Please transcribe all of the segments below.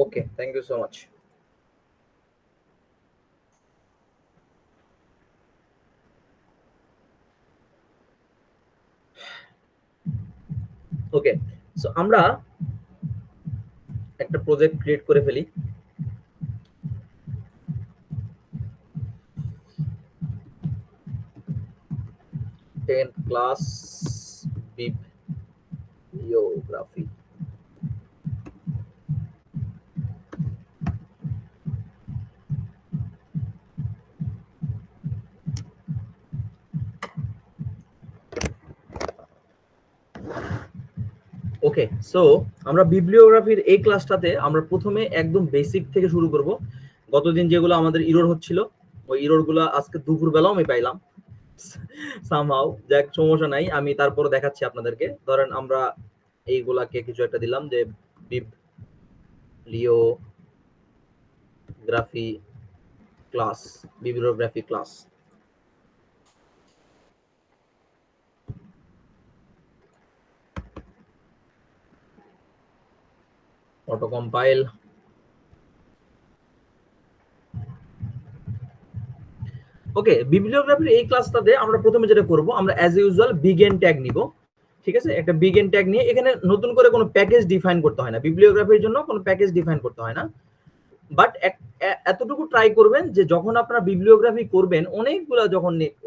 Okay, thank you so much. Okay, so আমরা একটা project create করে ফেলি। Tenth class bibliography. Okay, so আমরা বিবলিওগ্রাফির এই ক্লাসটাতে আমরা প্রথমে একদম বেসিক থেকে শুরু করব। গতদিন যেগুলো আমাদের ইরর হচ্ছিল, ওই ইররগুলো আজকে দুপুরবেলাও আমি পাইলাম সামহাউ। যাক, সমস্যা নাই, আমি তারপর দেখাচ্ছি আপনাদেরকে। ধরেন আমরা এইগুলাকে কিছু একটা দিলাম যে bibliography class, bibliography class. Auto compile. Okay, বিবলিওগ্রাফির এই ক্লাসটাতে আমরা প্রথমে যেটা করব, আমরা অ্যাজ ইউজুয়াল বিগিন ট্যাগ নিব। ঠিক আছে, একটা বিগিন ট্যাগ নিয়ে এখানে নতুন করে কোনো প্যাকেজ ডিফাইন করতে হয় না, বিবলিওগ্রাফির জন্য কোনো প্যাকেজ ডিফাইন করতে হয় না। বাট এতটুকু ট্রাই করবেন যে যখন আপনারা বিবলিওগ্রাফি করবেন,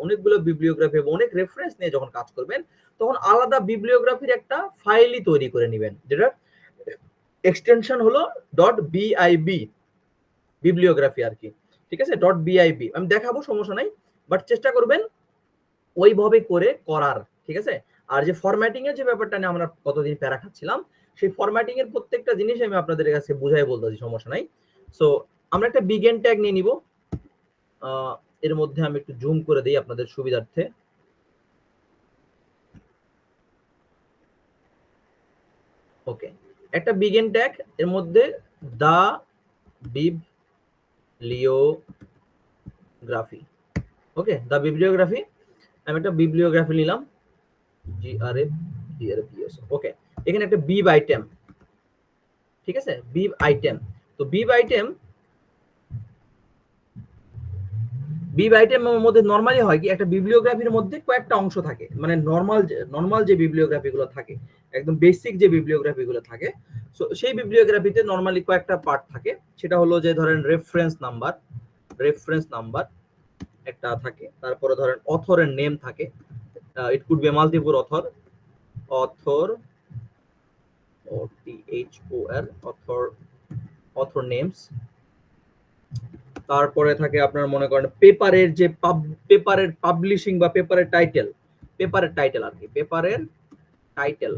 অনেকগুলো বিবলিওগ্রাফি এবং অনেক রেফারেন্স নিয়ে যখন কাজ করবেন, তখন আলাদা বিবলিওগ্রাফির একটা ফাইলই তৈরি করে নেবেন, যেটা এক্সটেনশন হলো .bib, বিবলিওগ্রাফি আর কি। ঠিক আছে, .bib আমি দেখাবো, সমস্যা নাই, বাট চেষ্টা করবেন ওইভাবে করে করার। ঠিক আছে, আর যে ফরম্যাটিং এর যে ব্যাপারটা নিয়ে আমরা কতদিন প্যারা খাচ্ছিলাম, সেই ফরম্যাটিং এর প্রত্যেকটা জিনিস আমি আপনাদের কাছে বুঝাই বলতেছি, সমস্যা নাই। সো আমরা একটা বিগিন ট্যাগ নিয়ে নিব। এর মধ্যে আমি একটু জুম করে দিই আপনাদের সুবিধার্থে। ওকে, একটা বিগিন ট্যাগ, এর মধ্যে দা বিবলিওগ্রাফি। ওকে, দা বিবলিওগ্রাফি, আমি একটা বিবলিওগ্রাফি নিলাম, GRF ওকে। এখানে একটা বিব আইটেম, ঠিক আছে, বিব আইটেম। তো বিব আইটেমের মধ্যে নরমালি হয় কি, একটা বিবলিওগ্রাফির মধ্যে কয়েকটা অংশ থাকে, মানে নরমাল যে বিবলিওগ্রাফি গুলো থাকে, একদম বেসিক যে বিবলিওগ্রাফি গুলো থাকে, সো সেই বিবলিওগ্রাফিতে নরমালি কয়েকটা পার্ট থাকে। সেটা হলো যে ধরেন রেফারেন্স নাম্বার একটা থাকে, তারপরে ধরেন অথরের নেম থাকে, it could be multiple author author names. তারপরে থাকে আপনার মনে করেন পেপারের যে পেপারের পাবলিশিং বা পেপারের টাইটেল আর কি, পেপারের টাইটেল।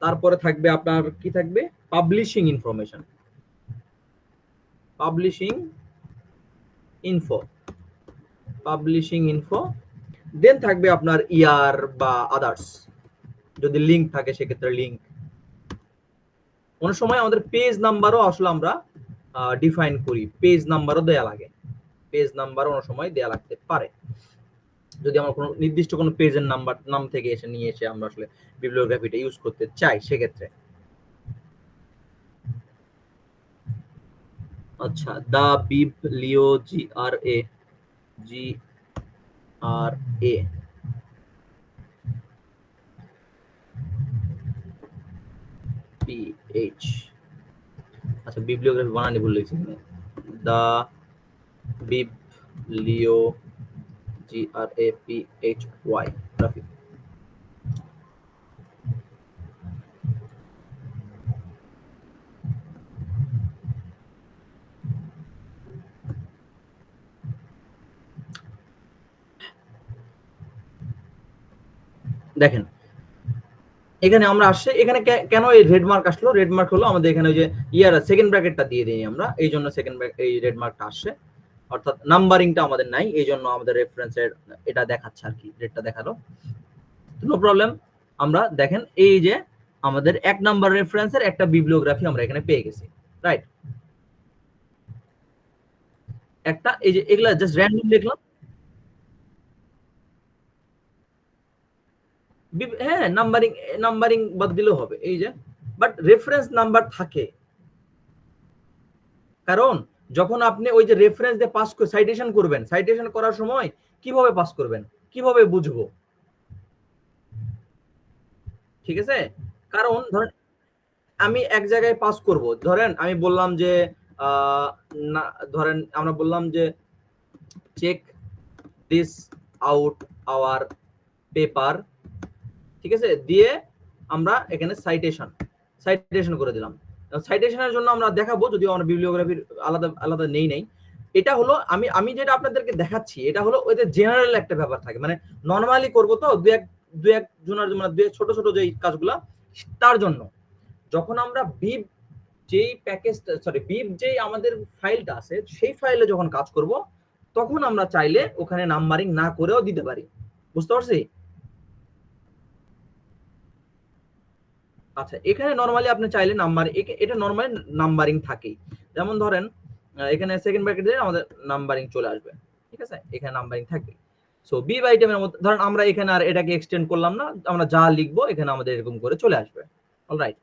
তারপরে থাকবে আপনার কি থাকবে, পাবলিশিং ইনফো। দেন থাকবে আপনার ইয়ার বা আদার্স, যদি লিঙ্ক থাকে সেক্ষেত্রে লিঙ্ক। অনেক সময় আমাদের পেজ নাম্বারও আসলে আমরা ডিফাইন করি, পেজ নাম্বারও দেয়া লাগে, পেজ নাম্বারও অনেক সময় দেয়া লাগতে পারে, যদি আমরা কোনো নির্দিষ্ট কোনো পেজের নাম থেকে নিয়ে এসে আমরা আসলে বিবলিওগ্রাফিটা ইউজ করতে চাই সেক্ষেত্রে। আচ্ছা, দা বিবলিও GRA PH। আচ্ছা, বিবলিওগ্রাফি বানানি ভুল লিখছি, দা বিবলিও GRAPHY গ্রাফি। দেখেন এখানে আমরা আসছে, এখানে কেন এই রেড মার্ক আসলো, রেড মার্ক হলো আমাদের এখানে ওই যে ইয়ার সেকেন্ড ব্র্যাকেটটা দিয়ে দিই আমরা, এই জন্য এই রেড মার্কটা আসছে, অর্থাৎ নাম্বারিংটা আমাদের নাই, এই জন্য আমাদের রেফারেন্সের এটা দেখাচ্ছে আর কি, রেডটা দেখালো, নো প্রবলেম। আমরা দেখেন এই যে আমাদের 1 নাম্বার রেফারেন্সের একটা বিবলিওগ্রাফি আমরা এখানে পেয়ে গেছি, রাইট। একটা এই যে এগুলা জাস্ট র্যান্ডম লিখলাম, হ্যাঁ নাম্বারিং বাদ দিলেও হবে, এই যে, বাট রেফারেন্স নাম্বার থাকে, কারণ যখন আপনি ওই যে রেফারেন্স দিয়ে পাস সাইটেশন করবেন, সাইটেশন করার সময় কিভাবে পাস করবেন, কিভাবে বুঝবো? ঠিক আছে? কারণ ধরেন আমি এক জায়গায় পাস করব, ধরেন আমি বললাম যে না, ধরেন আমরা বললাম যে check this out our paper, ঠিক আছে, দিয়ে আমরা এখানে সাইটেশন করে দিলাম। সাইটেশনের জন্য আমরা দেখাবো, যদিও আমরা বিবলিওগ্রাফির আলাদা আলাদা নেই। এটা হলো আমি আমি যেটা আপনাদেরকে দেখাচ্ছি, এটা হলো ওই যে জেনারেল একটা ব্যাপার থাকে, মানে নরমালি করবো তো দু এক জনের, মানে দু এক ছোট ছোট যে কাজগুলা, তার জন্য। যখন আমরা বিব যেই প্যাকেজটা, সরি বিব যেই আমাদের ফাইলটা আছে, সেই ফাইলে যখন কাজ করব, তখন আমরা চাইলে ওখানে নাম্বারিং না করেও দিতে পারি। বুঝতে পারছি? আচ্ছা, এখানে নরমালি আপনি চাইলে নাম্বার, এটা নরমালি নাম্বারিং থাকেই। যেমন ধরেন এখানে সেকেন্ড ব্র্যাকেট দিয়ে আমাদের নাম্বারিং চলে আসবে, ঠিক আছে, এখানে নাম্বারিং থাকে। সো বিব আইটেমের মধ্যে ধরেন আমরা এখানে আর এটাকে এক্সটেন্ড করলাম না, আমরা যা লিখবো এখানে আমাদের এরকম করে চলে আসবে। অলরাইট।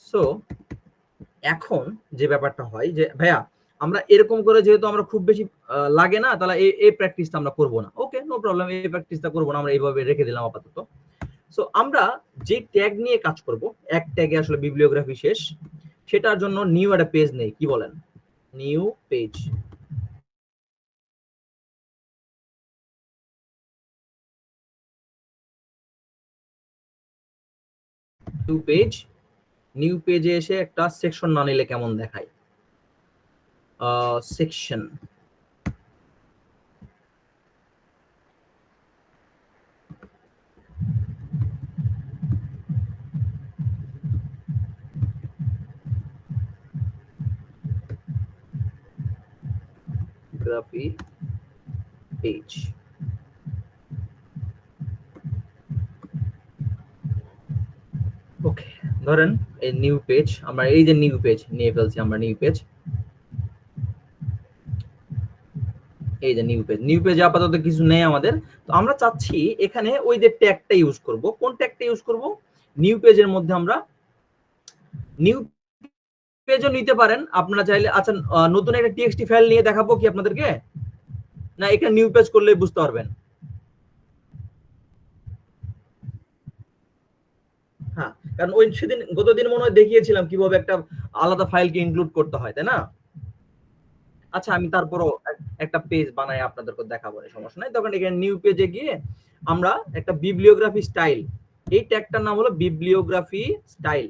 সো এখন যে ব্যাপারটা হয় যে ভাইয়া আমরা এরকম করে, যেহেতু আমরা খুব বেশি লাগে না, তাহলে এই প্র্যাকটিসটা আমরা করবো না। ওকে, নো প্রবলেম, এই প্র্যাকটিসটা করবো না, আমরা এইভাবে রেখে দিলাম আপাতত। সো আমরা যে ট্যাগ নিয়ে কাজ করব, এক ট্যাগে আসলে বিবলিওগ্রাফি শেষ, সেটার জন্য নিউ একটা পেজ নেই, কি বলেন? New page. New page, new পেজে এসে একটা সেকশন না নিলে কেমন দেখায়? Section, গ্রাফি page. ওকে, ধরেন এই নিউ পেজ, আমরা এই যে নিউ পেজ নিয়ে ফেলছি, আমরা নিউ পেজ, এই যে নিউ পেজ, নিউ পেজে আপাতত কিছু নেই আমাদের। তো আমরা চাচ্ছি এখানে ওই যে ট্যাগটা ইউজ করব। কোন ট্যাগটা ইউজ করব? নিউ পেজের মধ্যে আমরা নিউ পেজও নিতে পারেন আপনারা চাইলে। আচ্ছা, নতুন একটা টিএক্সটি ফাইল নিয়ে দেখাবো কি আপনাদেরকে, না এখানে নিউ পেজ করলে বুঝতে পারবেন? হ্যাঁ, কারণ ওই সেদিন গতদিন মনে হয় দেখিয়েছিলাম কিভাবে একটা আলাদা ফাইলকে ইনক্লুড করতে হয়, তাই না? আচ্ছা, আমি তারপরও একটা পেজ বানাই আপনাদেরকে দেখাবো, সমস্যা নাই। তখন এখানে নিউ পেজে গিয়ে আমরা একটা বিবলিওগ্রাফি স্টাইল, এই ট্যাগটার নাম হলো বিবলিওগ্রাফি স্টাইল।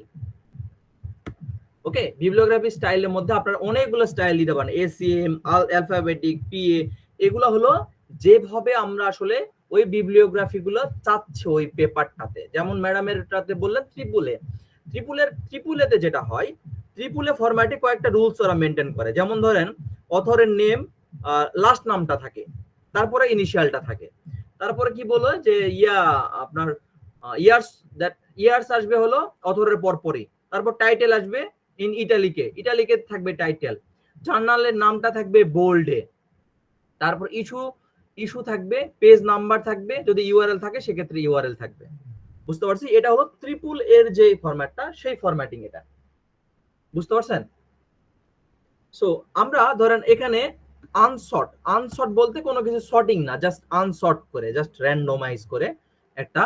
ওকে, বিবলিওগ্রাফি স্টাইলের মধ্যে আপনারা অনেকগুলো স্টাইল দিতে পারেন, এসিএম, অ্যালফাবেটিক, পিএ, এগুলো হলো যেভাবে আমরা আসলে ওই বিবলিওগ্রাফি গুলো চাচ্ছি ওই পেপারটাতে। যেমন ম্যাডামেরটাতে বললেন ট্রিপুলে, ট্রিপুলেতে যেটা হয়, ট্রিপুলে ফরম্যাটে কয়েকটা রুলস ওরা মেনটেন করে। যেমন ধরেন অথরের নেম, লাস্ট নামটা থাকে, তারপরে ইনিশিয়ালটা থাকে, তারপরে কি বলো যে আপনার ইয়ার্স, দ্যাট ইয়ার্স আসবে হলো অথরের পরপরই, তারপর টাইটেল আসবে ইন ইটালিকে থাকবে টাইটেল, জার্নালের নামটা থাকবে বোল্ডে, তারপর ইস্যু থাকবে, পেজ নাম্বার থাকবে, যদি ইউআরএল থাকে সেক্ষেত্রে ইউআরএল থাকবে। বুঝতে পারছি? এটা হলো ট্রিপল এর যে ফরম্যাটটা, সেই ফরম্যাটিং এটা। বুঝতে পারছেন? সো আমরা ধরেন এখানে আনসর্ট বলতে কোনো কিছু সর্টিং না, জাস্ট আনসর্ট করে, জাস্ট র্যান্ডমাইজ করে একটা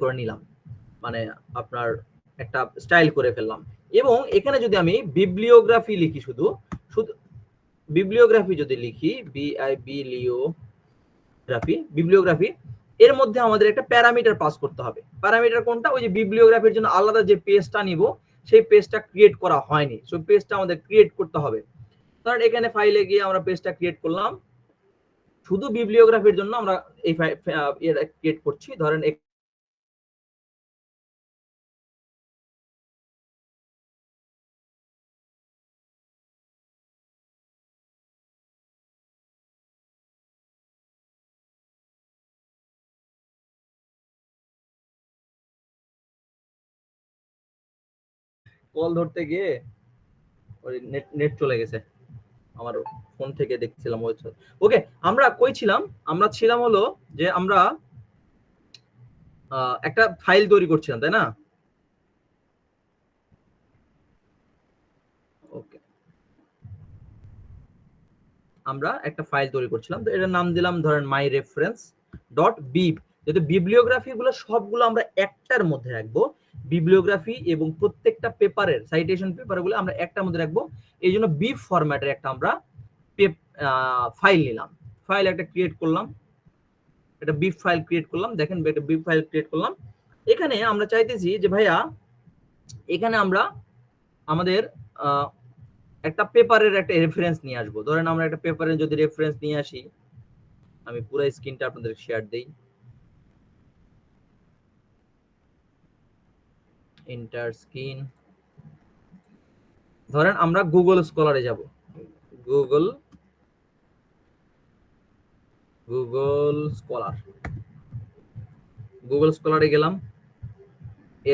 করে নিলাম, মানে আপনার একটা স্টাইল করে ফেললাম। এবং এখানে যদি আমি বিবলিওগ্রাফি লিখি, শুধু শুধু বিবলিওগ্রাফি যদি লিখি, বিবলিওগ্রাফি, এর মধ্যে আমাদের একটা প্যারামিটার পাস করতে হবে। প্যারামিটার কোনটা? ওই যে বিবলিওগ্রাফির জন্য আলাদা যে পেজটা নিব, সেই পেজটা ক্রিয়েট করা হয়নি, সেই পেজটা আমাদের ক্রিয়েট করতে হবে। ধরেন এখানে ফাইলে গিয়ে আমরা পেজটা ক্রিয়েট করলাম, শুধু বিবলিওগ্রাফির জন্য আমরা এই ক্রিয়েট করছি। ধরেন কল ধরতে গিয়ে ওই নেট চলে গেছে আমার ফোন থেকে, দেখছিলাম। ওকে, আমরা কই ছিলাম? আমরা ছিলাম হলো যে আমরা একটা ফাইল তৈরি করছিলাম, তাই না? ওকে, আমরা একটা ফাইল তৈরি করছিলাম, তো এটার নাম দিলাম ধরেন মাই রেফারেন্স ডট বিব। যেহেতু বিবলিওগ্রাফি গুলো সবগুলো আমরা একটার মধ্যে রাখবো, বিবলিওগ্রাফি এবং প্রত্যেকটা পেপারের সাইটেশন পেপার গুলো আমরা একটার মধ্যে রাখবো, এই জন্য বিব ফরম্যাটের একটা আমরা ফাইল নিলাম, ফাইল একটা ক্রিয়েট করলাম, একটা বিব ফাইল ক্রিয়েট করলাম। দেখেন একটা বিব ফাইল ক্রিয়েট করলাম। এখানে আমরা চাইতেছি যে ভাইয়া এখানে আমরা আমাদের একটা পেপারের একটা রেফারেন্স নিয়ে আসবো। ধরেন আমরা একটা পেপারের যদি রেফারেন্স নিয়ে আসি, আমি পুরো স্ক্রিনটা আপনাদের শেয়ার দেই, এন্টার স্ক্রিন। ধরেন আমরা গুগল স্কলারে যাব, গুগল স্কলার, গুগল স্কলারে গেলাম।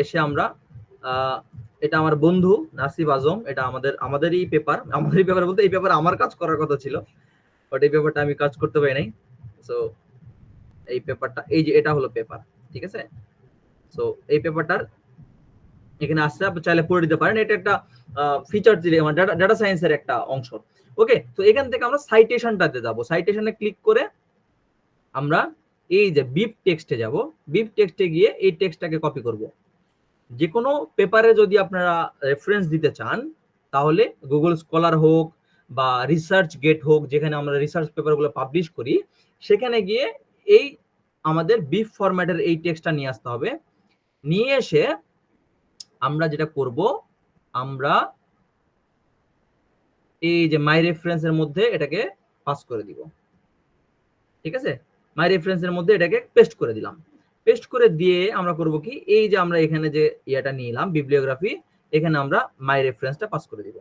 এসে আমরা এটা আমার বন্ধু নাসিব আজম, এটা আমাদেরই পেপার, আমাদেরই পেপার বলতে এই পেপার আমার কাজ করার কথা ছিল, বাট এই পেপারটা আমি কাজ করতে পারি নাই। সো এই পেপারটা, এই যে এটা হলো পেপার, ঠিক আছে। সো এই পেপারটার এখানে আসছে, আপনি চাইলে পড়ে দিতে পারেন, এটা একটা ফিচার ডাটা সায়েন্সের একটা অংশ। ওকে, তো এখান থেকে আমরা সাইটেশনটাতে যাব, সাইটেশনে ক্লিক করে আমরা এই যে বিব টেক্সটে যাব, বিব টেক্সটে গিয়ে এই টেক্সটটাকে কপি করব। যে কোনো পেপারে যদি আপনারা রেফারেন্স দিতে চান, তাহলে গুগল স্কলার হোক বা রিসার্চ গেট হোক, যেখানে আমরা রিসার্চ পেপারগুলো পাবলিশ করি, সেখানে গিয়ে এই আমাদের বিব ফরম্যাটের এই টেক্সটটা নিয়ে আসতে হবে। নিয়ে এসে আমরা যেটা করব, আমরা এই যে মাই রেফারেন্সের মধ্যে এটাকে পাস করে দিব, ঠিক আছে। মাই রেফারেন্সের মধ্যে এটাকে পেস্ট করে দিলাম। পেস্ট করে দিয়ে আমরা করব কি, এই যে আমরা এখানে যে ইয়াটা নিলাম বিবলিওগ্রাফি, এখানে আমরা মাই রেফারেন্সটা পাস করে দিব।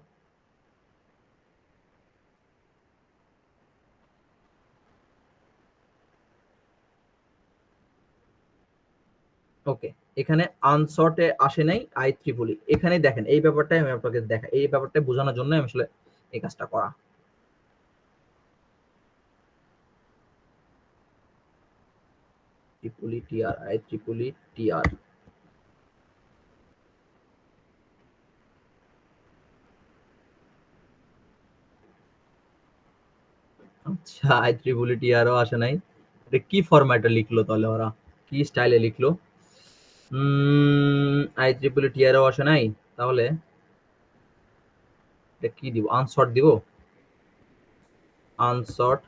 ওকে, এখানে আনসর্টে আসে নাই IEEE, এখানে দেখেন এই ব্যাপারটাই আমি আপনাকে দেখা, এই ব্যাপারটা বোঝানোর জন্য আমি আসলে এই কাজটা করা। IEEE TR। আচ্ছা, IEEE TR ও আসে নাই, এটা কি ফরম্যাটে লিখলো তাহলে ওরা, কি স্টাইলে লিখলো? IEEE TR ও আসে নাই, তাহলে এটা কি দিব, আনসর্ট দিব, আনসর্ট।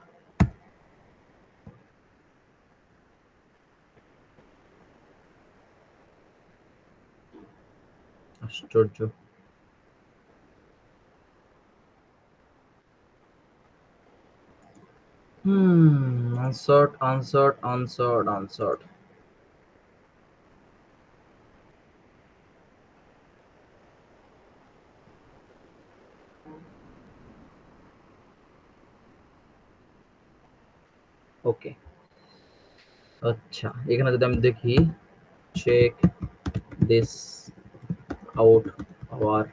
আশ্চর্য, আনসর্ট। ওকে, আচ্ছা, এখানে যদি আমি দেখি check this out our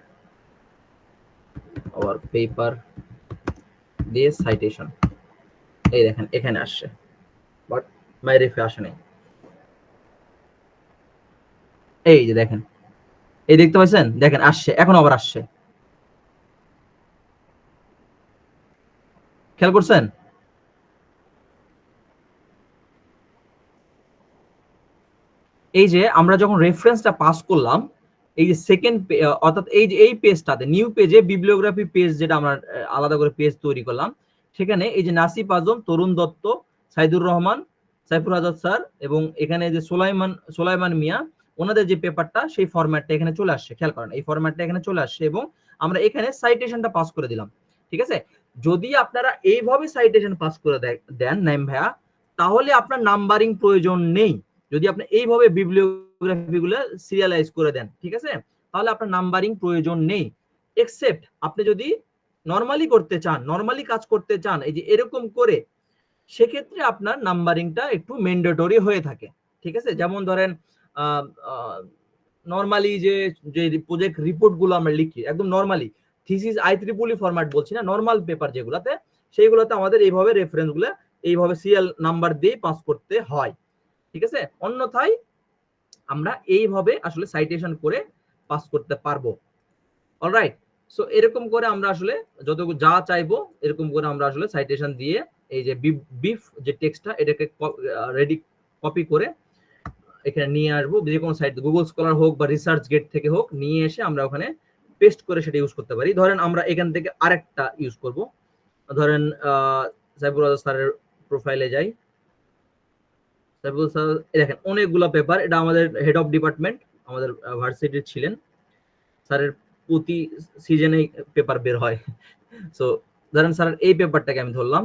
paper দিয়ে সাইটেশন, এই দেখেন এখানে আসছে, বাট মাই রেফে আসে নাই। এই যে দেখেন, এই দেখতে পাচ্ছেন, দেখেন আসছে, এখন আবার আসছে, খেয়াল করছেন? এই যে আমরা যখন রেফারেন্সটা পাস করলাম, এই যে সেকেন্ড, অর্থাৎ এই যে এই পেজটাতে নিউ পেজে বিবলিওগ্রাফি পেজ, যেটা আমরা আলাদা করে পেজ তৈরি করলাম, সেখানে এই যে নাসিব আজম, তরুণ দত্ত, সাইদুর রহমান, সাইফুল আজাদ স্যার এবং এখানে যে সোলাইমান মিয়া, ওনাদের যে পেপারটা, সেই ফরম্যাটটা এখানে চলে আসছে। খেয়াল করেন, এই ফরম্যাটটা এখানে চলে আসছে এবং আমরা এখানে সাইটেশনটা পাস করে দিলাম, ঠিক আছে। যদি আপনারা এইভাবে সাইটেশন পাস করে দেন নাইম ভাইয়া, তাহলে আপনার নাম্বারিং প্রয়োজন নেই। যদি আপনি এইভাবে বিবলিওগ্রাফি গুলো সিরিয়ালাইজ করে দেন, ঠিক আছে, তাহলে আপনার নাম্বারিং প্রয়োজন নেই। এক্সেপ্ট আপনি যদি নরমালি করতে চান, নরমালি কাজ করতে চান, এই যে এরকম করে, সেক্ষেত্রে আপনার নাম্বারিংটা একটু ম্যান্ডেটরি হয়ে থাকে, ঠিক আছে। যেমন ধরেন নরমালি যে যে প্রজেক্ট রিপোর্ট গুলো আমরা লিখি, একদম নরমালি থিসিস IEEE ফরম্যাট বলছি না, নরমাল পেপার যেগুলোতে, সেইগুলোতে আমাদের এইভাবে রেফারেন্স গুলো এইভাবে সিরিয়াল নাম্বার দিয়ে পাস করতে হয়, ঠিক আছে। অন্যথায় আমরা এইভাবে আসলে সাইটেশন করে পাস করতে পারবো। অলরাইট, সো এরকম করে আমরা আসলে যত যা চাইবো এরকম করে আমরা আসলে সাইটেশন দিয়ে এই যে বিফ যে টেক্সটটা এটাকে রেডি কপি করে এখানে নিয়ে আসবো, যে কোনো সাইট গুগল স্কলার হোক বা রিসার্চ গেট থেকে হোক নিয়ে এসে আমরা ওখানে পেস্ট করে সেটা ইউজ করতে পারি। ধরেন আমরা এখান থেকে আরেকটা ইউজ করব, ধরেন সাইফুল আজাদ স্যারের প্রোফাইলে যাই। সাইফুল স্যার দেখেন অনেকগুলো পেপার, এটা আমাদের হেড অফ ডিপার্টমেন্ট আমাদের ভার্সিটির ছিলেন, স্যারের প্রতি সিজনে পেপার বের হয়। সো ধরেন স্যার এই পেপারটাকে আমি ধরলাম,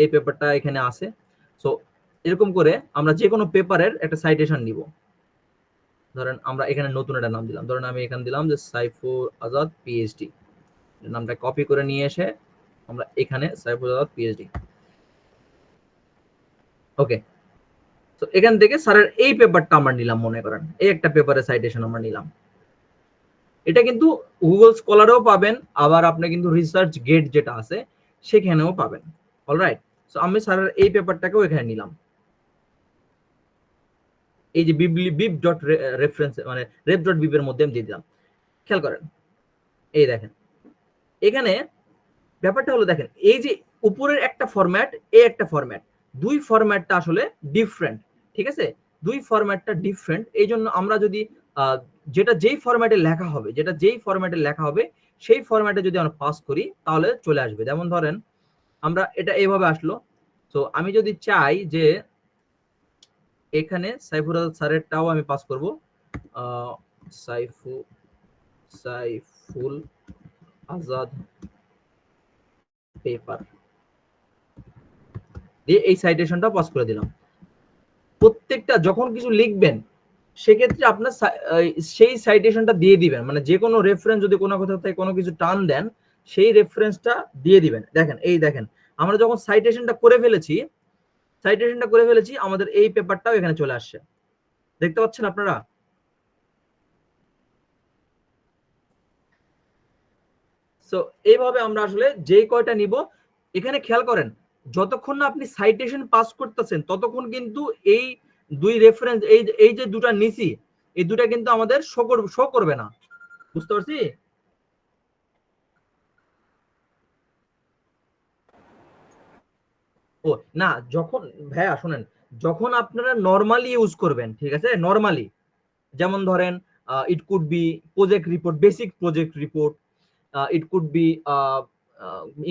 এই পেপারটা এখানে আছে। সো এরকম করে আমরা যে কোনো পেপারের একটা সাইটেশন নিব। ধরেন আমরা এখানে নতুন একটা নাম দিলাম, ধরেন আমি এখানে দিলাম যে সাইফুল আজাদ পিএইচডি, নামটা কপি করে নিয়ে এসে আমরা এখানে সাইফুল আজাদ পিএইচডি, ওকে। তো এখান থেকে স্যারের এই পেপারটা আমরা নিলাম, মনে করেন এই একটা পেপারের সাইটেশন আমরা নিলাম। এটা কিন্তু গুগল স্কলারেও পাবেন, আবার আপনি কিন্তু রিসার্চ গেট যেটা আছে সেখানেও পাবেন। অলরাইট, সো আমি স্যারের এই পেপারটাকেও এখানে নিলাম, এই যে বিব ডট রেফারেন্স মানে রেফ ডট বিব এর মধ্যে আমি দিয়ে দিলাম। খেয়াল করেন, এই দেখেন এখানে ব্যাপারটা হলো, দেখেন এই যে উপরের একটা ফরম্যাট, এই একটা ফরম্যাট, দুই ফরম্যাটটা আসলে ডিফারেন্ট, ঠিক আছে? দুই ফরম্যাটটা ডিফারেন্ট, এই জন্য আমরা যদি যেটা যেই ফরম্যাটে লেখা হবে, যেটা যেই ফরম্যাটে লেখা হবে সেই ফরম্যাটে যদি আমরা পাস করি তাহলে চলে আসবে। যেমন ধরেন আমরা এটা এইভাবে আসলো, তো আমি যদি চাই যে এখানে সাইফুল আজাদ স্যারেরটাও আমি পাস করব, সাইফুল আজাদ পেপার দিয়ে এই সাইটেশনটা পাস করে দিলাম। প্রত্যেকটা যখন কিছু লিখবেন সেক্ষেত্রে আপনার সেই সাইটেশনটা দিয়ে দিবেন, মানে যে কোনো রেফারেন্স যদি কোনো কথা থেকে কোনো কিছু টান দেন সেই রেফারেন্সটা দিয়ে দিবেন। দেখেন এই দেখেন আমরা যখন সাইটেশনটা করে ফেলেছি, আমাদের এই পেপারটাও এখানে চলে আসছে, দেখতে পাচ্ছেন আপনারা? সো এইভাবে আমরা আসলে যেই কয়টা নিব, এখানে খেয়াল করেন যতক্ষণ না আপনি সাইটেশন পাস করতেছেন ততক্ষণ কিন্তু এই দুই রেফারেন্স এই যে দুটা নিছি এই দুটা কিন্তু আমাদের শো করবে না, বুঝতে পারছি? ও না, যখন ভাইয়া শুনেন, যখন আপনারা নরমালি ইউজ করবেন, ঠিক আছে, নরমালি, যেমন ধরেন it could be project report, basic project report, it could be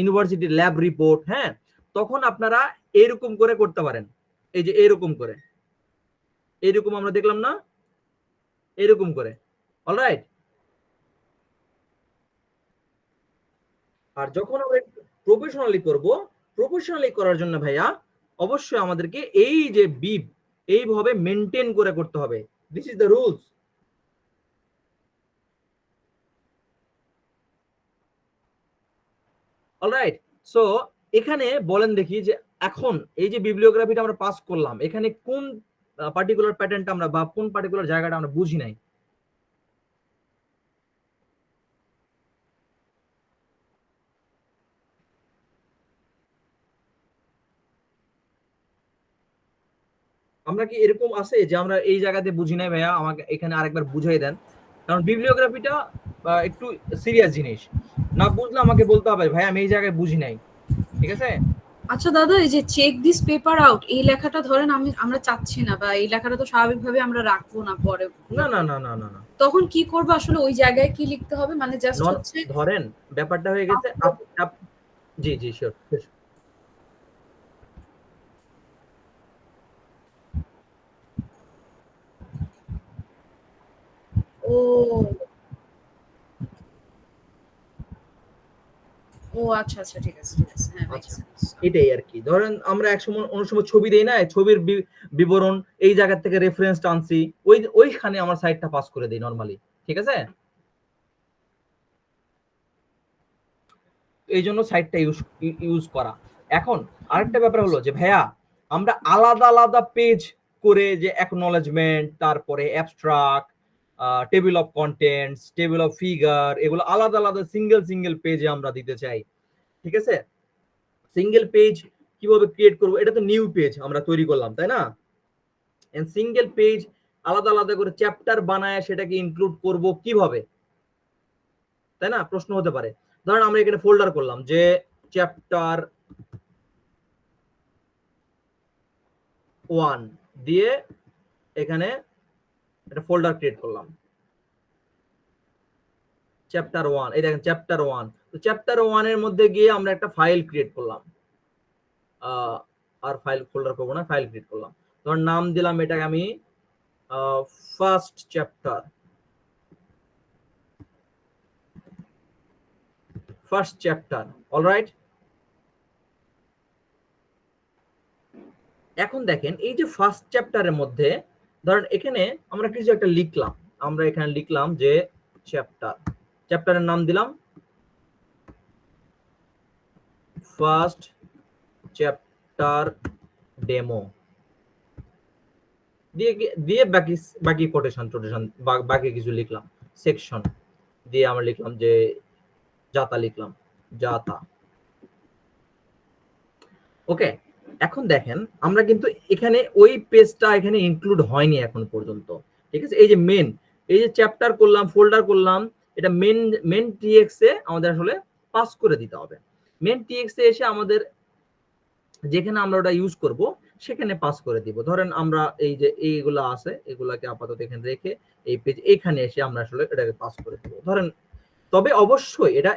university lab report, হ্যাঁ, তখন আপনারা এরকম করে করতে পারেন, এই যে এরকম করে, এরকম আমরা দেখলাম না, এরকম করে, অলরাইট। আর যখন আমরা প্রফেশনালি করব, প্রফেশনালি করার জন্য ভাইয়া অবশ্যই আমাদেরকে এই যে বিব এইভাবে মেনটেন করে করতে হবে, this is the rules. Alright, so এখানে বলেন দেখি যে এখন এই যে বিবলিওগ্রাফিটা আমরা পাস করলাম, এখানে কোন পার্টিকুলার প্যাটার্নটা আমরা বা কোন পার্টিকুলার জায়গাটা আমরা বুঝি নাই? আমরা কি এরকম আছে যে আমরা এই জায়গাতে বুঝি নাই ভাইয়া, আমাকে এখানে আরেকবার বুঝাই দেন, কারণ বিবলিওগ্রাফিটা একটু সিরিয়াস জিনিস, না বুঝলে আমাকে বলতে হবে ভাই আমি এই জায়গায় বুঝি নাই, ঠিক আছে? আচ্ছা দাদা, এই যে চেক দিস পেপার আউট এই লেখাটা ধরেন আমরা চাচ্ছি না, বা এই লেখাটা তো স্বাভাবিকভাবে আমরা রাখবো না পরে, না না না না না না, তখন কি করব আসলে? ওই জায়গায় কি লিখতে হবে? মানে জাস্ট হচ্ছে ধরেন ব্যাপারটা হয়ে গেছে জি জি শিওর। ও ও আচ্ছা আচ্ছা, ঠিক আছে ঠিক আছে, হ্যাঁ মেক আচ্ছা, সেন্স। এটাই আর কি। ধরেন আমরা একসময় অন্য সময় ছবি দেই না, ছবির বিবরণ এই জায়গা থেকে রেফারেন্স টানছি, ওইখানে আমার সাইটটা পাস করে দেই নরমালি, ঠিক আছে? এই জন্য সাইটটা ইউজ করা। এখন আরেকটা ব্যাপার হলো যে ভাইয়া আমরা আলাদা আলাদা পেজ করে যে অ্যাকনলেজমেন্ট, তারপরে abstract, table of contents, table of figure, এগুলো আলাদা আলাদা সিঙ্গেল পেজে আমরা দিতে চাই, ঠিক আছে? সিঙ্গেল পেজ কিভাবে ক্রিয়েট করব? এটা তো নিউ পেজ আমরা তৈরি করলাম, তাই না? সিঙ্গেল পেজ আলাদা আলাদা করে চ্যাপ্টার বানায় সেটাকে ইনক্লুড করব কিভাবে? তাই না? প্রশ্ন হতে পারে। ধরেন আমরা এখানে ফোল্ডার করলাম যে চ্যাপ্টার 1 দিয়ে এখানে একটা ফোল্ডার ক্রিয়েট করলাম চ্যাপ্টার 1, এই দেখেন চ্যাপ্টার 1। তো চ্যাপ্টার 1 এর মধ্যে গিয়ে আমরা একটা ফাইল ক্রিয়েট করলাম, আর ফাইল ফোল্ডার করবো না, ফাইল ক্রিয়েট করলাম। ধর নাম দিলাম এটাকে আমি ফার্স্ট চ্যাপ্টার, অলরাইট। এখন দেখেন এই যে ফার্স্ট চ্যাপ্টারের মধ্যে ধরেন এখানে আমরা কিছু একটা লিখলাম, আমরা এখানে লিখলাম যে চ্যাপ্টারের নাম দিলাম ফার্স্ট চ্যাপ্টার ডেমো দিয়ে দিয়ে বাকি কোটেশন বাকি কিছু লিখলাম, সেকশন দিয়ে আমরা লিখলাম যে যাতা। ওকে, এখন দেখেন আমরা কিন্তু এখানে ওই পেজটা এখানে ইনক্লুড হয়নি এখন পর্যন্ত, ঠিক আছে? এই যে এই যে চ্যাপ্টার করলাম, ফোল্ডার করলাম, এটা মেন টিএক্স এ আমাদের আসলে পাস করে দিতে হবে। মেন টিএক্স এ এসে আমাদের যেখানে আমরা ওটা ইউজ করব সেখানে পাস করে দিব। ধরেন আমরা এই যে এইগুলা আছে এগুলাকে আপাতত এখানে রেখে এই পেজ এখানে এসে আমরা আসলে এটাকে পাস করে দিব ধরেন। তবে অবশ্যই এটা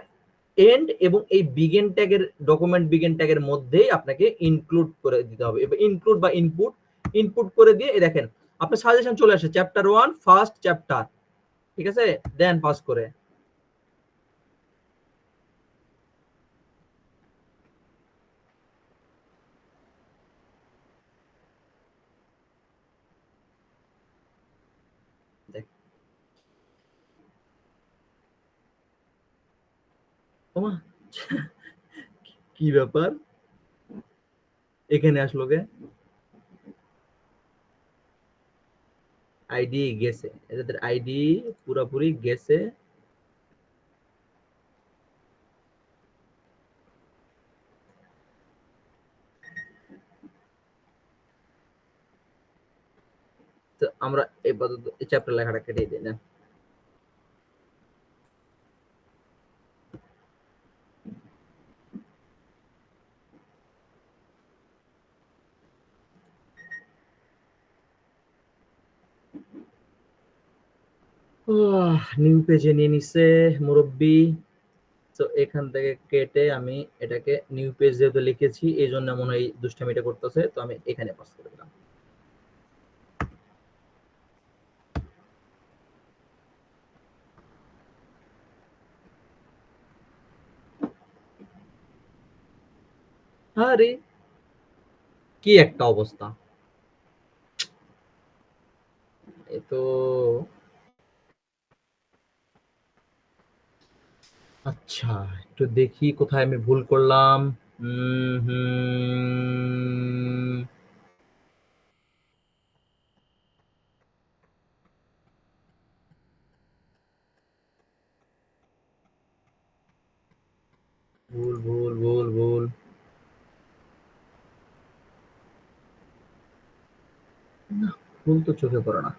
এন্ড এবং এই বিগিন ট্যাগের ডকুমেন্ট বিগিন ট্যাগের মধ্যেই আপনাকে ইনক্লুড করে দিতে হবে। এবার ইনক্লুড বা ইনপুট করে দিয়ে এই দেখেন আপনার সাজেশন চলে আসে চ্যাপ্টার 1 ফার্স্ট চ্যাপ্টার, ঠিক আছে? দেন পাস করে দেখ ওমা কি ব্যাপার এখানে আসলো কে? আইডি গেছে, এদের আইডি পুরোপুরি গেছে। তো আমরা এই চ্যাপ্টার লেখাটা কেটে দিই না। নিউ পেজে নিয়ে নিছে মুরব্বি। তো এখান থেকে কেটে আমি এটাকে নিউ পেজ যেহেতু লিখেছি এই জন্য মনে হয় দুষ্টামিটা করতেছে, তো আমি এখানে পাস করে দিলাম। আরে কি একটা অবস্থা! এ তো আচ্ছা, একটু দেখি কোথায় আমি ভুল করলাম। ভুল ভুল ভুল ভুল না, ভুল তো চোখে পড়ে না।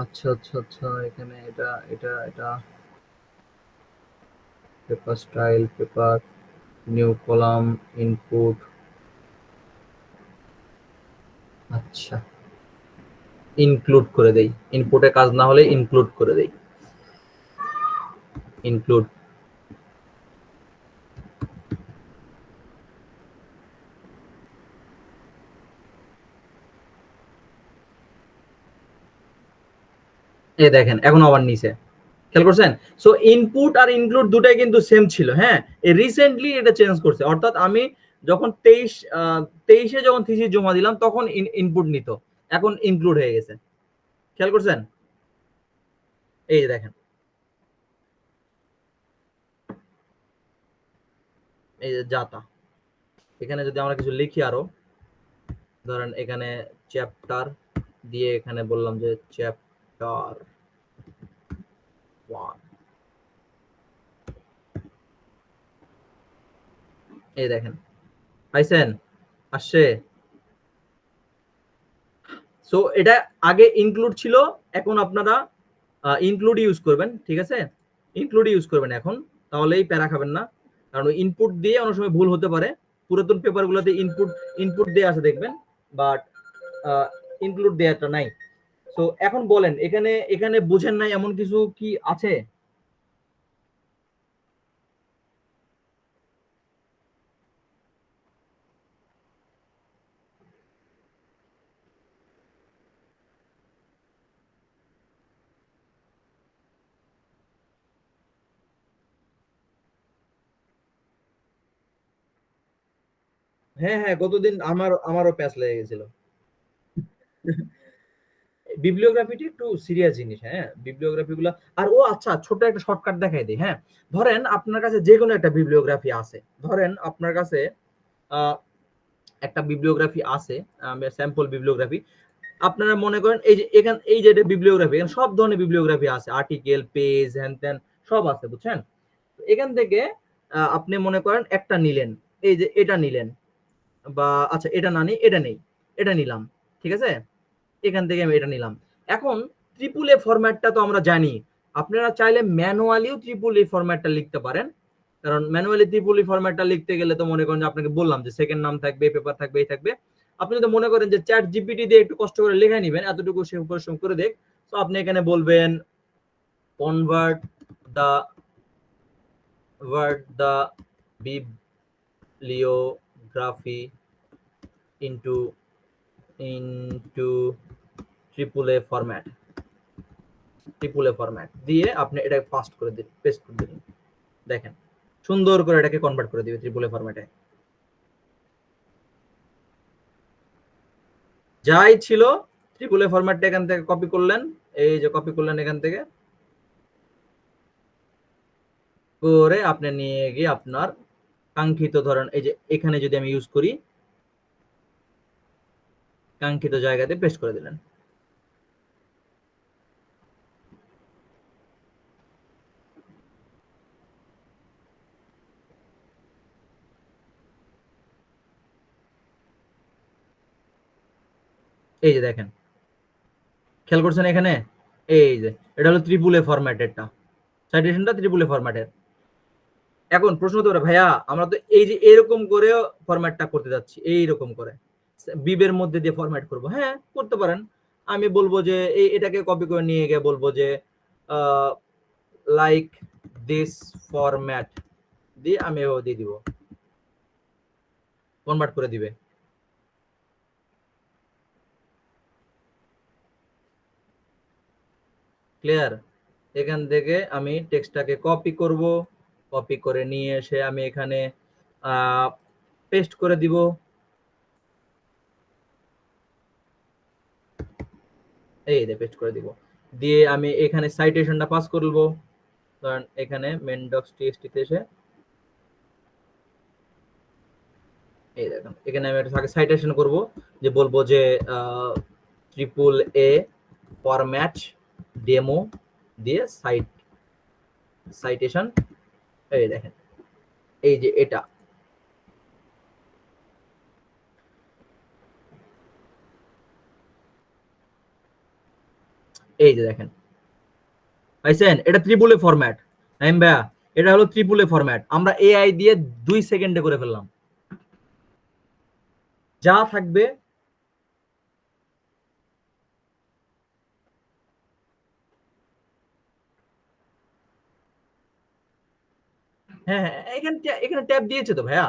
আচ্ছা আচ্ছা আচ্ছা, এখানে এটা এটা এটা paper style, paper new column, input. আচ্ছা, ইনক্লুড করে দেই, ইনপুটে কাজ না হলে ইনক্লুড করে দেই, ইনক্লুড। এই দেখেন এখন আবার নিচে, খেয়াল করছেন? সো ইনপুট আর ইনক্লুড দুটাই কিন্তু সেম ছিল, হ্যাঁ। এই রিসেন্টলি এটা চেঞ্জ করছে, অর্থাৎ আমি যখন 23-এ যখন থিসিস জমা দিলাম তখন ইনপুট নিত, এখন ইনক্লুড হয়ে গেছে। খেয়াল করছেন? এই যে দেখেন, এই যে যাতা, এখানে যদি আমরা কিছু লিখি আরো, ধরেন এখানে চ্যাপ্টার দিয়ে এখানে বললাম যে চ্যাপ্টার 1, এই দেখেন, পাইছেন? আসছে। সো এটা আগে ইনক্লুড ছিল, এখন আপনারা ইনক্লুড ইউজ করবেন, ঠিক আছে? ইনক্লুড ইউজ করবেন এখন, তাহলেই প্যারা খাবেন না। কারণ ইনপুট দিয়ে অনেক সময় ভুল হতে পারে। পুরাতন পেপারগুলোতে ইনপুট ইনপুট দেয়া আছে দেখবেন, বাট ইনক্লুড দেয়াটা নাই। সো এখন বলেন, এখানে এখানে বুঝেন নাই এমন কিছু কি আছে? হ্যাঁ হ্যাঁ, গতদিন আমারও প্যাচ লেগে গেছিল। বিবলিওগ্রাফিটি একটু সিরিয়াস জিনিস, হ্যাঁ, বিবলিওগ্রাফি গুলা। আর ও আচ্ছা, ছোট একটা শর্টকাট দেখাই দিই, হ্যাঁ। ধরেন আপনার কাছে যে কোনো একটা বিবলিওগ্রাফি আছে, ধরেন আপনার কাছে আহ, একটা বিবলিওগ্রাফি আছে, স্যাম্পল বিবলিওগ্রাফি। আপনারা মনে করেন এই যে এখান এই যে বিবলিওগ্রাফি, এখানে সব ধরনের বিবলিওগ্রাফি আছে, আর্টিকেল, পেজ, হ্যান ত্যান সব আছে, বুঝছেন? এখান থেকে আপনি মনে করেন একটা নিলেন, এই যে এটা নিলেন, বা আচ্ছা এটা না নিই, এটা নেই, এটা নিলাম, ঠিক আছে? এখান থেকে আমি এটা নিলাম। এখন ট্রিপল এ ফরম্যাটটা তো আমরা জানি। আপনারা চাইলে ম্যানুয়ালিও ট্রিপল এ ফরম্যাটটা লিখতে পারেন। কারণ ম্যানুয়ালি ট্রিপল এ ফরম্যাটটা লিখতে গেলে তো মনে করেন যে আপনাকে বললাম যে সেকেন্ড নাম থাকবে, পেপার থাকবে, এই থাকবে। আপনি যদি মনে করেন যে চ্যাট জিপিটি দিয়ে একটু কষ্ট করে লিখে নেবেন, এতটুকু সে পরিশ্রম করে দেখ, তো আপনি এখানে বলবেন convert the the bibliography into into triple A format, triple A format দিয়ে আপনি এটা পাস্ট করে দিন, পেস্ট করে দিন। দেখেন সুন্দর করে এটাকে কনভার্ট করে দিবে ট্রিপল এ ফরম্যাটে। যাই ছিল ট্রিপল এ ফরম্যাটটা এখান থেকে কপি করলেন, এই যে কপি করলেন এখান থেকে করে আপনি নিয়ে গিয়ে আপনার কাঙ্ক্ষিত, ধরেন এই যে এখানে যদি আমি ইউজ করি, কাঙ্ক্ষিত জায়গাতে পেস্ট করে দিলেন। এই যে দেখেন, খেয়াল করছেন এখানে, এই যে এটা হলো ত্রিপুল এ ফরম্যাটেরটা, সাইটেশনটা ত্রিপুল এ ফরম্যাটের। এখন প্রশ্ন হতে পারে, ভাইয়া আমরা তো এই যে এরকম করে ফরম্যাটটা করতে যাচ্ছি, এইরকম করে বিবের মধ্যে দিয়ে ফরম্যাট করব। হ্যাঁ, করতে পারেন। আমি বলবো যে এটাকে কপি করে নিয়ে গিয়ে বলবো যে লাইক দিস ফরম্যাট দিয়ে আমি এভাবে দিয়ে দিব, কনভার্ট করে দিবে। ক্লিয়ার? এখান থেকে আমি টেক্সটটাকে কপি করব, কপি করে নিয়ে এসে আমি এখানে পেস্ট করে দিব। এই যে পেস্ট করে দিব, দিয়ে আমি এখানে সাইটেশনটা পাস করব। কারণ এখানে মেন ডক্স টিএক্সটি তে এসে এই দেখেন, এখানে আমি একটা সাইটেশন করব, যে বলবো যে ট্রিপল এ ফরম্যাট ডেমো দিয়ে সাইটেশন। এই দেখেন, এই যে এটা, এই যে দেখেন, পাইছেন? এটা ট্রিপল এ ফরম্যাট। নাইম ভাইয়া, এটা হলো ট্রিপল এ ফরম্যাট, আমরা এআই দিয়ে 2 সেকেন্ডে করে ফেললাম। যা থাকবে, হ্যাঁ হ্যাঁ, এখানে এখানে ট্যাব দিয়েছে তো ভাইয়া।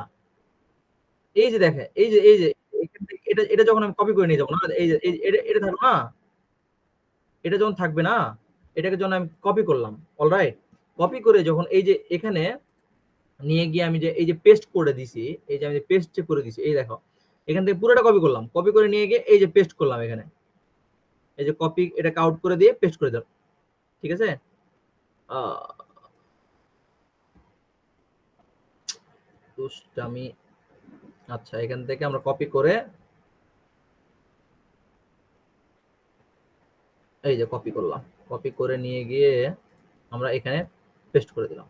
এই যে দেখেন, এই যে এটা এটা যখন আমি কপি করে নিয়ে যাবো না, এই যে এটা থাকবে না, এটা যখন থাকবে না, এটাকে যখন আমি কপি করলাম, অলরাইট, কপি করে যখন এই যে এখানে নিয়ে গিয়ে আমি যে এই যে পেস্ট করে দিছি, এই যে আমি পেস্ট করে দিছি, এই দেখো এখান থেকে পুরোটা কপি করলাম, কপি করে নিয়ে গিয়ে এই যে পেস্ট করলাম এখানে, এই যে কপি এটাকে আউট করে দিয়ে পেস্ট করে দিলাম, ঠিক আছে? দুষ্টামি। আচ্ছা, এখান থেকে আমরা কপি করে এই যে কপি করলাম, কপি করে নিয়ে গিয়ে আমরা এখানে পেস্ট করে দিলাম।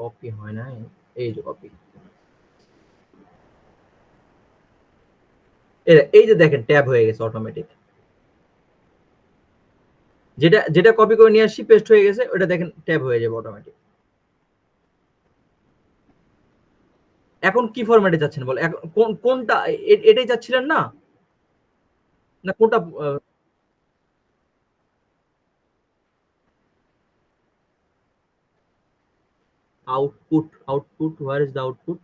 কপি হয় না, এই যে কপি, এই যে দেখেন ট্যাব হয়ে গেছে অটোমেটিক। যেটা যেটা কপি করে নিয়ে আসছি পেস্ট হয়ে গেছে, ওটা দেখেন ট্যাব হয়ে যাবে অটোমেটিক। এখন কি ফরম্যাটে যাচ্ছেন বল, কোনটা, এটাই যাচ্ছিলেন না, না কোনটা? Output, output, where is the output?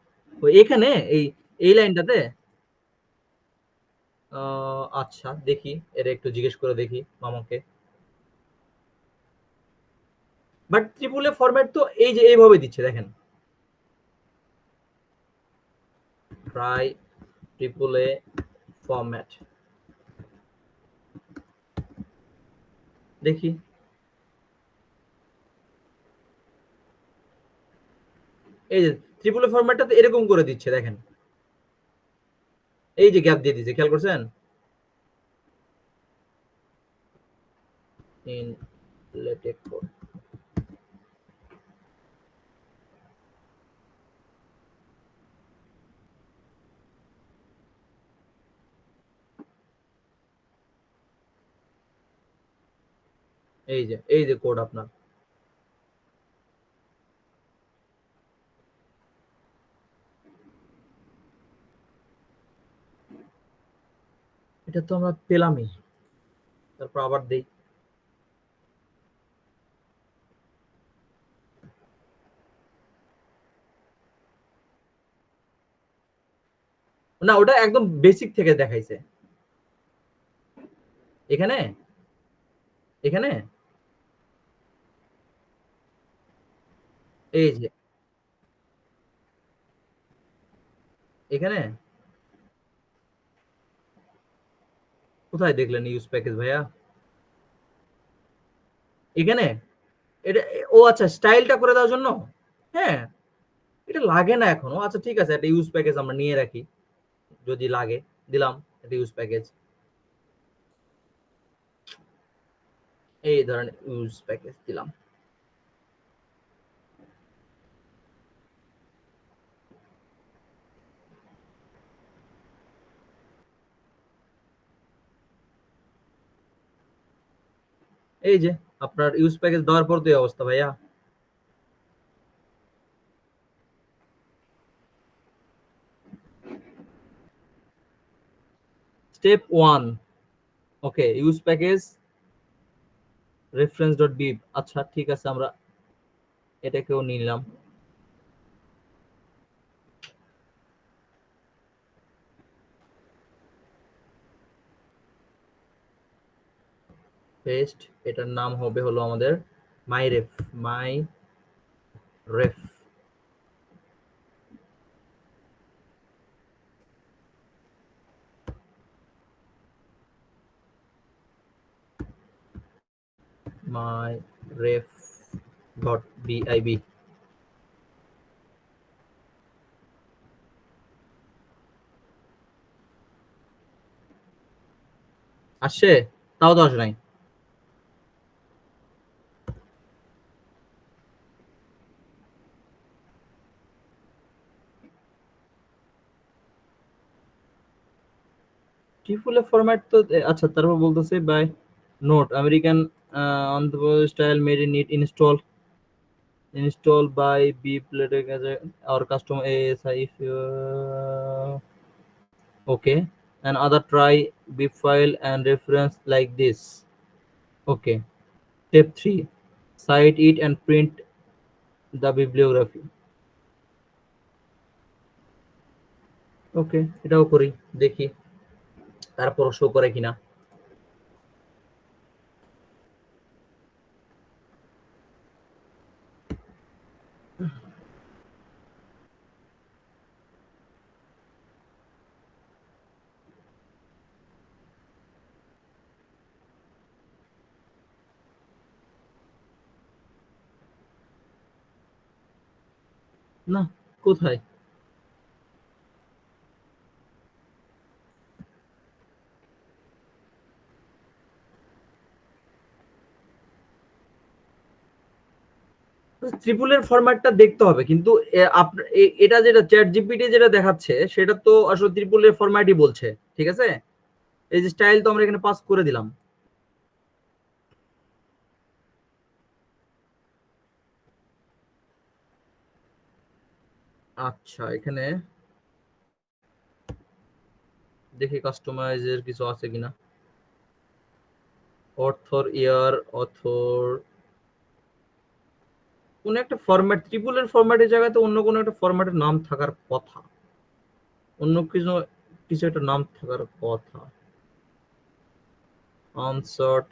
এখানে এই এই লাইনটাতে। আচ্ছা দেখি, এটা একটু জিজ্ঞেস করে দেখি মামাকে। বাট ট্রিপল এ ফরম্যাট তো এই যে এইভাবে দিচ্ছে দেখেন, ট্রাই ট্রিপল এ ফরম্যাট, দেখি। এই যে ট্রিপল এ ফরম্যাটটা এরকম করে দিচ্ছে দেখেন, এই যে গ্যাপ দিয়ে দিচ্ছে, খেয়াল করছেন? ইন লেটেক্স কোড, এই যে কোড আপনার। এটা তো আমরা পেলামই, তারপর আবার দেই। না, ওটা একদম বেসিক থেকে দেখাইছে। এখানে, এখানে এই যে এখানে কোথায় দেখলেন ইউজ প্যাকেজ ভাইয়া? এখানে এটা, ও আচ্ছা স্টাইলটা করে দেওয়ার জন্য। হ্যাঁ, এটা লাগে না এখন। ও আচ্ছা ঠিক আছে, একটা ইউজ প্যাকেজ আমরা নিয়ে রাখি, যদি লাগে দিলাম একটা ইউজ প্যাকেজ, এই ধরনের ইউজ প্যাকেজ দিলাম। এই যে আপনার ইউজ প্যাকেজ দেওয়ার পর তো এই অবস্থা ভাইয়া। স্টেপ 1, ওকে, ইউজ প্যাকেজ রেফারেন্স ডট বিব, আচ্ছা ঠিক আছে, আমরা এটাকেও নিলাম। পেস্ট, এটার নাম হবে হলো আমাদের মাই রেফ, মাই রেফ। মাই রেফ ডট বিআইবি। আসছে? তাও তো আসে নাই। টিফুলে ফরম্যাট তো আচ্ছা, তারপর বলতেছে by note American on the style made in it install, installed by bpletic as a our custom ASI if okay, and other try bip file and reference like this. Okay, step 3, cite it and print the bibliography. ওকে, এটাও করি, দেখি তারপর show করে কিনা। না, কোথায়? Triple এর ফরম্যাটটা দেখতে হবে, কিন্তু এটা যেটা চ্যাট জিপিটি যেটা দেখাচ্ছে সেটা তো আসলে ট্রিপল এর ফরম্যাটই বলছে, ঠিক আছে। এই যে স্টাইল তো আমরা এখানে পাস করে দিলাম। আচ্ছা, এখানে দেখি কাস্টমাইজের কিছু আছে কিনা। অথর ইয়ার, অথর, কোন একটা ফরম্যাট, ট্রিপল এর ফরম্যাটের জায়গাতে অন্য কোন একটা ফরম্যাটের নাম থাকার কথা, অন্য কিছু কিছু একটা নাম থাকার কথা। আনসর্ট,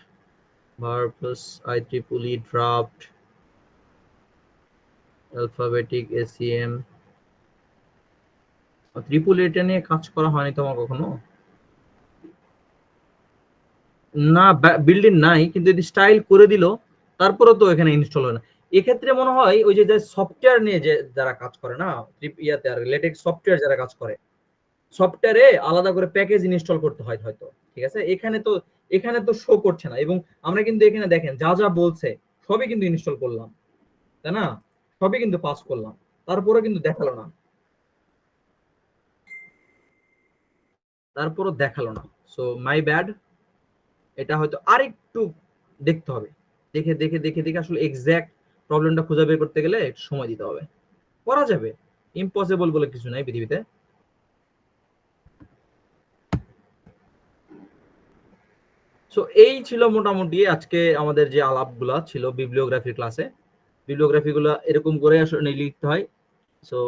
ভার্বস, আইট্রিপলি, ড্রাফট, অ্যালফাবেটিক, এসিএম। ট্রিপল এটা নিয়ে কাজ করা হয়নি তোমার কখনো? না, বিল্ডিং নাই, কিন্তু যদি স্টাইল করে দিল তারপরে তো এখানে ইনস্টল হয় না। এক্ষেত্রে মনে হয় ওই যে সফটওয়্যার নিয়ে যে যারা কাজ করে না, ইয়াতে আর লেটেক্স সফটওয়্যার যারা কাজ করে, সফটওয়্যারে আলাদা করে প্যাকেজ ইনস্টল করতে হয় হয়তো, ঠিক আছে। এখানে তো শো করছে না, এবং আমরা কিন্তু এখানে দেখেন যা যা বলছে সবই কিন্তু ইনস্টল করলাম, তাই না, সবই কিন্তু পাস করলাম, তারপরে কিন্তু দেখালো না, তারপরও দেখালো না। সো মাই ব্যাড, এটা হয়তো আরেকটু দেখতে হবে, দেখে দেখে দেখে দেখে আসলে এক্সাক্ট প্রবলেমটা খুঁজে বের করতে গেলে একটু সময় দিতে হবে। করা যাবে, ইম্পসিবল বলে কিছু নাই পৃথিবীতে। সো এই ছিল মোটামুটি আজকে আমাদের যে আলাপগুলা ছিল বিবলিওগ্রাফি ক্লাসে। বিবলিওগ্রাফি গুলো এরকম করে আসলে লিখতে হয়। সো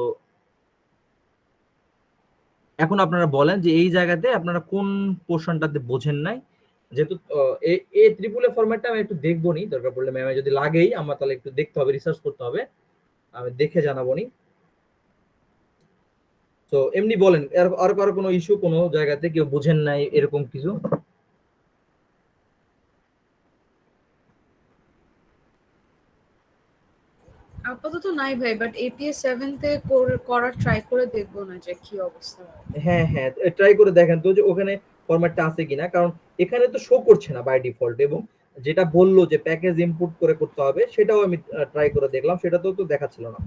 এখন আপনারা বলেন যে এই জায়গাতে আপনারা কোন পোর্শনটাতে বোঝেন নাই, যেহেতু এই ত্রিপুল এ ফরম্যাটটা আমি একটু দেখবো নি, দরকার পড়লে ম্যামে যদি লাগেই আমার তাহলে একটু দেখতে হবে, রিসার্চ করতে হবে, আমি দেখে জানাবো নি। তো এমনি বলেন আর কারো কোনো ইস্যু কোনো জায়গাতে কেউ বুঝেন নাই এরকম কিছু? আপাতত নাই ভাই, বাট এপিএস 7 তে করার ট্রাই করে দেখবো না যে কি অবস্থা হয়। হ্যাঁ হ্যাঁ, ট্রাই করে দেখেন তো যে ওখানে ফরম্যাটটা আছে কিনা, কারণ এখানে তো শো করছে না বাই ডিফল্ট, এবং যেটা বললো যে প্যাকেজ ইনপুট করে করতে হবে সেটাও আমি ট্রাই করে দেখলাম, সেটা তো দেখাচ্ছিল না।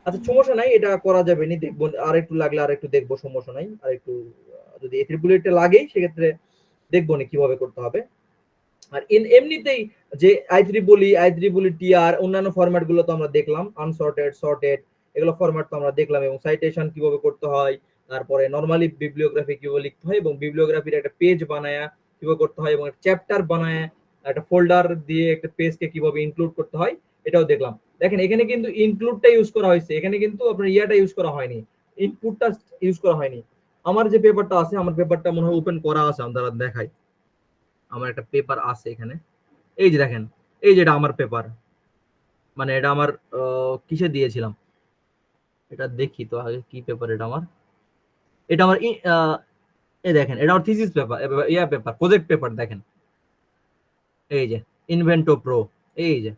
আচ্ছা সমস্যা নাই, এটা করা যাবে নি, দেখবো আর একটু লাগলে আর একটু দেখবো, সমস্যা নাই, আর একটু যদি ট্রিপল এটা লাগে সেক্ষেত্রে দেখবো নি কিভাবে করতে হবে। আর এমনিতেই যে আই3 টিআর অন্যান্য ফরম্যাট গুলো তো আমরা দেখলাম, আনসর্টেড, সর্টেড, এগুলো ফরম্যাট তো আমরা দেখলাম, এবং সাইটেশন কিভাবে করতে হয়, তারপরে নরমালি বিবলিওগ্রাফি কিভাবে লিখতে হয়, এবং বিবলিওগ্রাফির একটা পেজ বানায় কিভাবে করতে হয়, এবং চ্যাপ্টার বানায় একটা ফোল্ডার দিয়ে একটা পেজকে কিভাবে ইনক্লুড করতে হয়, এটাও দেখলাম। দেখেন এখানে কিন্তু ইনক্লুডটা ইউজ করা হয়েছে, এখানে কিন্তু আপনার ইয়াটা ইউজ করা হয়নি, ইনপুটটা ইউজ করা হয়নি। আমার যে পেপারটা আছে, আমার পেপারটা মনে হয় ওপেন করা আছে, আমরা দেখাই, আমার একটা পেপার আছে এখানে, এই যে দেখেন, এই যেটা আমার পেপার, মানে এটা আমার কিসে দিয়েছিলাম, এটা দেখি তো আগে কি পেপার, এটা আমার, এটা আমার এই দেখেন এটা আমার থিসিস পেপার, ইয়া পেপার, প্রজেক্ট পেপার, দেখেন এই যে ইনভেন্টো প্রো, এই যে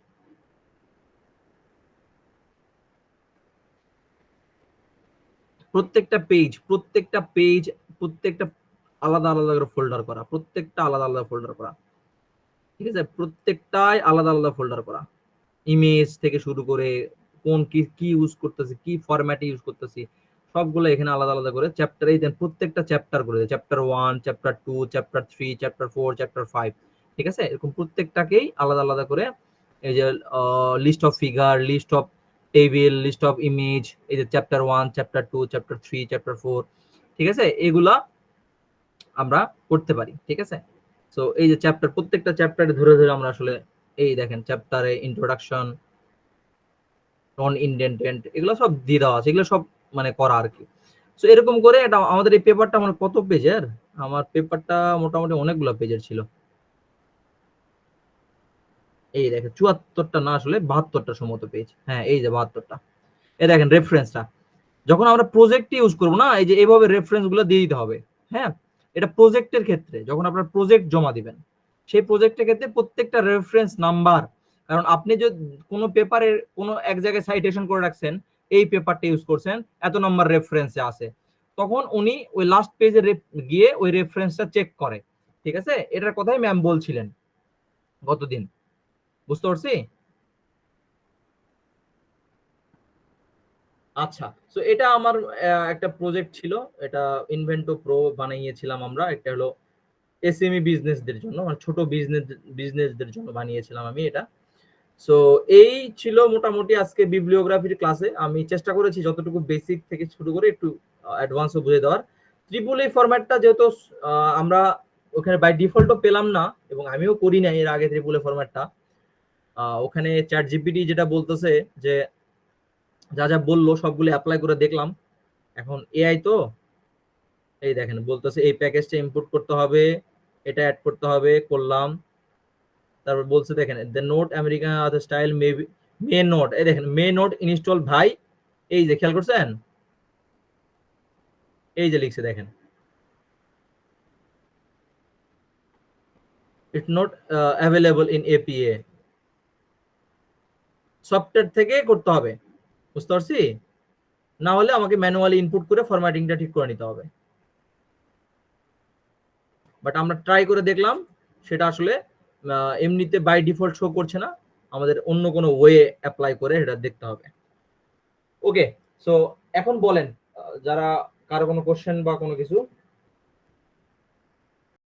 প্রত্যেকটা পেজ প্রত্যেকটা আলাদা আলাদা করে ফোল্ডার করা, প্রত্যেকটা আলাদা আলাদা ফোল্ডার করা, ঠিক আছে, প্রত্যেকটাই আলাদা আলাদা ফোল্ডার করা, ইমেজ থেকে শুরু করে কোন কি কি ইউজ করতেছি, কি ফরম্যাটে ইউজ করতেছি, সবগুলো এখানে আলাদা আলাদা করে চ্যাপ্টার, এই দেন প্রত্যেকটা চ্যাপ্টার করে দেয়, chapter 1, chapter 2, chapter 3, chapter 4, chapter 5, ঠিক আছে, এরকম প্রত্যেকটাকেই আলাদা আলাদা করে, এই যে list of figure, list of table, list of image, এই যে চ্যাপ্টার 1, চ্যাপ্টার 2, চ্যাপ্টার 3, চ্যাপ্টার 4, ঠিক আছে, এগুলা আমরা করতে পারি, ঠিক আছে। সো এই যে চ্যাপ্টার, প্রত্যেকটা চ্যাপ্টারে ধরে ধরে আমরা আসলে, এই দেখেন চ্যাপ্টারে ইন্ট্রোডাকশন, নন ইনডেন্টেন্ট, এগুলো সব দিয়ে দেওয়া আছে, এগুলো সব মানে করা আর কি। সো এরকম করে এটা আমাদের এই পেপারটা মানে কত পেজের, আমার পেপারটা মোটামুটি অনেকগুলো পেজের ছিল, এই দেখেন 74টা না আসলে 72টা সম্ভবত পেজ, হ্যাঁ এই যে 72টা। এই দেখেন রেফারেন্সটা, যখন আমরা প্রজেক্ট ইউজ করবো না, এই যে এইভাবে রেফারেন্স গুলো দিয়ে দিতে হবে, হ্যাঁ, এটা প্রজেক্টের ক্ষেত্রে যখন আপনার প্রজেক্ট জমা দিবেন, সেই প্রজেক্টের ক্ষেত্রে প্রত্যেকটা রেফারেন্স নাম্বার, কারণ আপনি যদি কোনো পেপারে কোনো এক জায়গায় সাইটেশন করে রাখছেন, এই পেপারটা ইউজ করছেন, এত নাম্বার রেফারেন্সে আছে, তখন উনি ওই লাস্ট পেজে গিয়ে ওই রেফারেন্সটা চেক করে, ঠিক আছে, এটার কথাই ম্যাম বলছিলেন গতদিন, বুঝতে পারছি। আচ্ছা, সো এটা আমার একটা প্রজেক্ট ছিল, এটা ইনভেন্টো প্রো বানিয়েছিলাম আমরা। একটা হলো এসএমই বিজনেসদের জন্য, মানে ছোট বিজনেসদের জন্য বানিয়েছিলাম আমি এটা। সো এই ছিল মোটামুটি আজকে বিবলিওগ্রাফির ক্লাসে। আমি চেষ্টা করেছি যতটুকু বেসিক থেকে শুরু করে একটু অ্যাডভান্সও বুঝে দেওয়ার। ট্রিপল এই ফরম্যাটটা যেহেতু আমরা ওখানে বাই ডিফল্টও পেলাম না, এবং আমিও করি না এর আগে ট্রিপল এই ফরম্যাটটা। ওখানে চ্যাট জিপিটি যেটা বলতেছে যে যা যা বললো সবগুলো অ্যাপ্লাই করে দেখলাম। এখন এআই তো, এই দেখেন বলতেছে এই প্যাকেজটা ইম্পোর্ট করতে হবে, এটা অ্যাড করতে হবে, করলাম। তারপর বলছে দেখেন the note American other style May note, এই দেখেন মে নোট ইনস্টল ভাই, এই যে খেয়াল করছেন, এই যে লিখছে দেখেন it's not available in APA. Software থেকে করতে হবে, বুঝতে পারছি? না হলে আমাকে ম্যানুয়ালি ইনপুট করে ফরম্যাটিংটা ঠিক করে নিতে হবে। বাট আমরা ট্রাই করে দেখলাম, সেটা আসলে এমনিতে বাই ডিফল্ট শো করছে না, আমাদের অন্য কোনো ওয়ে অ্যাপ্লাই করে এটা দেখতে হবে। ওকে, সো এখন বলেন যারা কারো কোনো কোশ্চেন বা কোনো কিছু